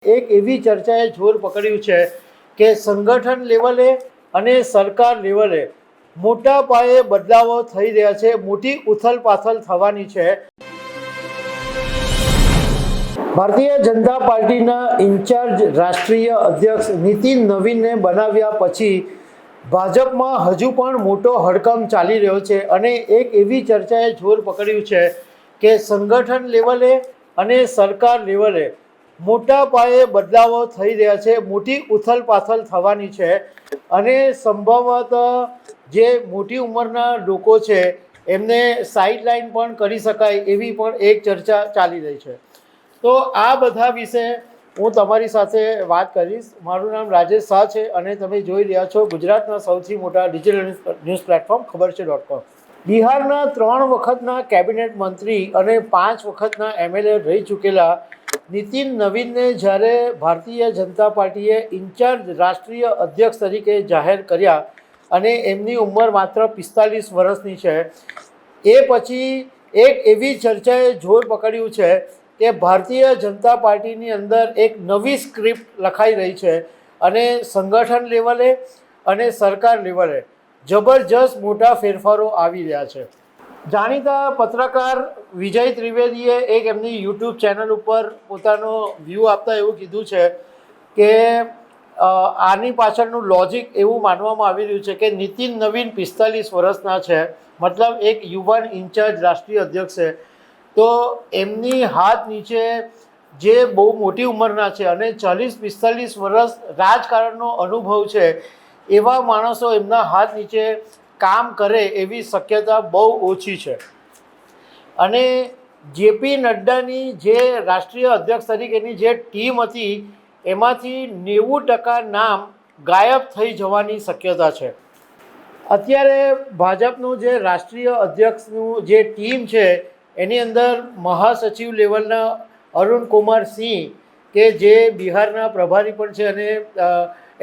એક એવી ચર્ચાએ જોર પકડ્યું છે કે સંગઠન લેવલે અને સરકાર લેવલે મોટા પાયે બદલાવો થઈ રહ્યા છે, મોટી ઉથલપાથલ થવાની છે। ભારતીય જનતા પાર્ટીના ઇન્ચાર્જ રાષ્ટ્રીય અધ્યક્ષ નીતિન નવીનને બનાવ્યા પછી ભાજપમાં હજુ પણ મોટો હડકંપ ચાલી રહ્યો છે અને એક એવી ચર્ચાએ જોર પકડ્યું છે કે સંગઠન લેવલે અને સરકાર લેવલે મોટા પાયે બદલાવો થઈ રહ્યા છે, મોટી ઉથલપાથલ થવાની છે અને સંભવત જે મોટી ઉંમરના લોકો છે એમને સાઇડલાઇન પણ કરી શકાય એવી પણ એક ચર્ચા ચાલી રહી છે। તો આ બધા વિશે હું તમારી સાથે વાત કરીશ। મારું નામ રાજેશ શાહ છે અને તમે જોઈ રહ્યા છો ગુજરાતના સૌથી મોટા ડિજિટલ ન્યૂઝ પ્લેટફોર્મ ખબર છે.com। બિહારના 3 વખતના કેબિનેટ મંત્રી અને 5 વખતના એમએલએ રહી ચૂકેલા નીતિન નવીનને જ્યારે ભારતીય જનતા પાર્ટીએ ઇન્ચાર્જ રાષ્ટ્રીય અધ્યક્ષ તરીકે જાહેર કર્યા અને એમની ઉંમર માત્ર 45 વર્ષની છે, એ પછી એક એવી ચર્ચાએ જોર પકડ્યું છે કે ભારતીય જનતા પાર્ટીની અંદર એક નવી સ્ક્રિપ્ટ લખાઈ રહી છે અને સંગઠન લેવલે અને સરકાર લેવલે જબરજસ્ત મોટા ફેરફારો આવી રહ્યા છે। જાણીતા પત્રકાર વિજય ત્રિવેદીએ એક એમની યુટ્યુબ ચેનલ ઉપર પોતાનો વ્યૂ આપતા એવું કીધું છે કે આની પાછળનું લોજિક એવું માનવામાં આવી રહ્યું છે કે નીતિન નવીન 45 વર્ષના છે, મતલબ એક યુવાન ઇન્ચાર્જ રાષ્ટ્રીય અધ્યક્ષ છે, તો એમની હાથ નીચે જે બહુ મોટી ઉંમરના છે અને 40-45 વર્ષ રાજકારણનો અનુભવ છે એવા માણસો એમના હાથ નીચે કામ કરે એવી શક્યતા બહુ ઓછી છે। અને જેપી નડ્ડાની જે રાષ્ટ્રીય અધ્યક્ષ તરીકેની જે ટીમ હતી એમાંથી 90% નામ ગાયબ થઈ જવાની શક્યતા છે। અત્યારે ભાજપનું જે રાષ્ટ્રીય અધ્યક્ષનું જે ટીમ છે એની અંદર મહાસચિવ લેવલના અરુણ કુમાર સિંહ કે જે બિહારના પ્રભારી પણ છે અને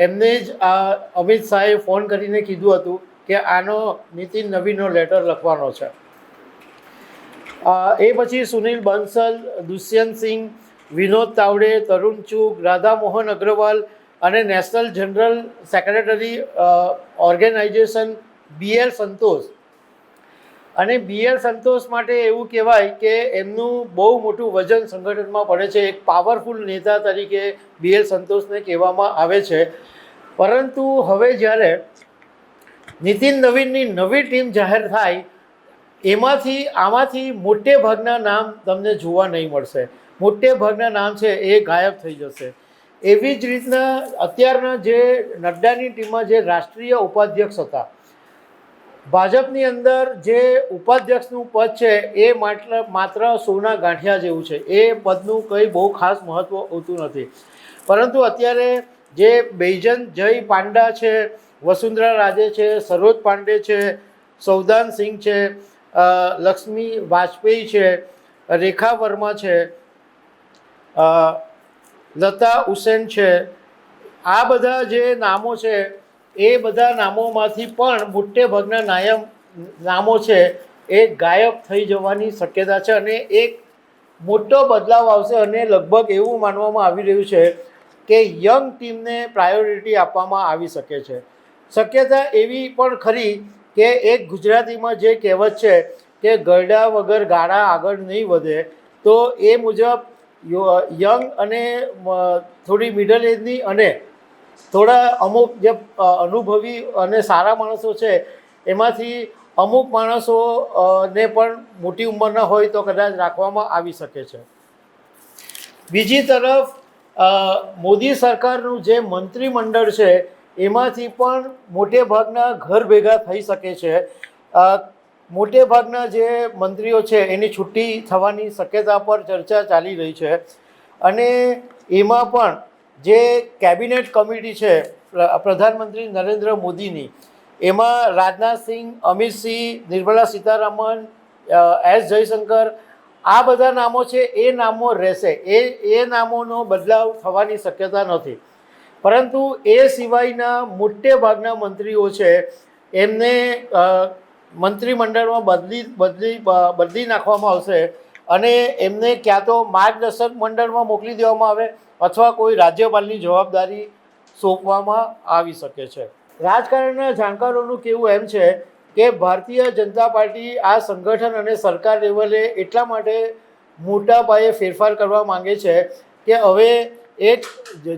એમને જ અમિત શાહે ફોન કરીને કીધું હતું કે આનો નીતિન નવીનનો લેટર લખવાનો છે। એ પછી સુનિલ બંસલ, દુષ્યંત સિંહ, વિનોદ તાવડે, તરુણ ચુગ, રાધા મોહન અગ્રવાલ અને national general secretary organisation BL Santosh. અને BL સંતોષ માટે એવું કહેવાય કે એમનું બહુ મોટું વજન સંગઠનમાં પડે છે, એક પાવરફુલ નેતા તરીકે BL સંતોષને કહેવામાં આવે છે। પરંતુ હવે જ્યારે નીતિન નવીનની નવી ટીમ જાહેર થાય આમાંથી મોટે ભાગના નામ તમને જોવા નહીં મળશે, મોટે ભાગના નામ છે એ ગાયબ થઈ જશે। એવી જ રીતના અત્યારના જે નડ્ડાની ટીમમાં જે રાષ્ટ્રીય ઉપાધ્યક્ષ હતા, ભાજપની અંદર જે ઉપાધ્યક્ષનું પદ છે એ માત્ર સોના ગાંઠિયા જેવું છે, એ પદનું કંઈ બહુ ખાસ મહત્ત્વ હોતું નથી। પરંતુ અત્યારે જે બૈજન જય પાંડા છે, વસુંધરા રાજે છે, સરોજ પાંડે છે, સૌદાન સિંહ છે, લક્ષ્મી વાજપેયી છે, રેખા વર્મા છે, લતા હુસેન છે, આ બધા જે નામો છે એ બધા નામોમાંથી પણ મોટે ભાગના નામો છે એ ગાયબ થઈ જવાની શક્યતા છે અને એક મોટો બદલાવ આવશે અને લગભગ એવું માનવામાં આવી રહ્યું છે કે યંગ ટીમને પ્રાયોરિટી આપવામાં આવી શકે છે। શક્યતા એવી પણ ખરી કે એક ગુજરાતીમાં જે કહેવત છે કે ગરડા વગર ગાડા આગળ નહીં વધે, તો એ મુજબ યંગ અને થોડી મિડલ એજની અને થોડા અમુક જે અનુભવી અને સારા માણસો છે એમાંથી અમુક માણસોને પણ મોટી ઉંમરના હોય તો કદાચ રાખવામાં આવી શકે છે। બીજી તરફ મોદી સરકારનું જે મંત્રીમંડળ છે એમાંથી પણ મોટે ભાગના ઘર ભેગા થઈ શકે છે। મોટે ભાગના જે મંત્રીઓ છે એની છુટ્ટી થવાની શક્યતા પર ચર્ચા ચાલી રહી છે અને એમાં પણ જે કેબિનેટ કમિટી છે પ્રધાનમંત્રી નરેન્દ્ર મોદીની, એમાં રાજનાથસિંહ, અમિત સિંહ, નિર્મલા સીતારામન, એસ જયશંકર, આ બધા નામો છે એ નામો રહેશે, એ નામોનો બદલાવ થવાની શક્યતા નથી। પરંતુ એ સિવાયના મોટે ભાગના મંત્રીઓ છે એમને મંત્રીમંડળમાં બદલી નાખવામાં આવશે અને એમને ક્યાં તો માર્ગદર્શક મંડળમાં મોકલી દેવામાં આવે અથવા કોઈ રાજ્યપાલની જવાબદારી સોંપવામાં આવી શકે છે. રાજકારણના જાણકારોનું કહેવું એમ છે કે ભારતીય જનતા પાર્ટી આ સંગઠન અને સરકાર લેવલે એટલા માટે મોટા પાયે ફેરફાર કરવા માંગે છે કે હવે એક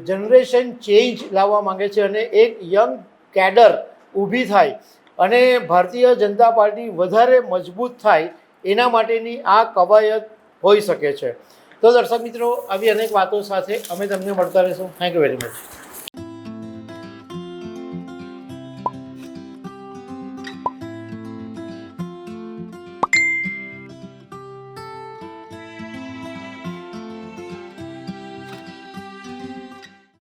જનરેશન ચેન્જ લાવવા માંગે છે અને એક યંગ કેડર ઊભી થાય અને ભારતીય જનતા પાર્ટી વધારે મજબૂત થાય એના માટેની આ કવાયત હોઈ શકે છે. તો દર્શક મિત્રો, આવી અનેક વાતો સાથે અમે તમને મળતા રહીશું. Thank you very much.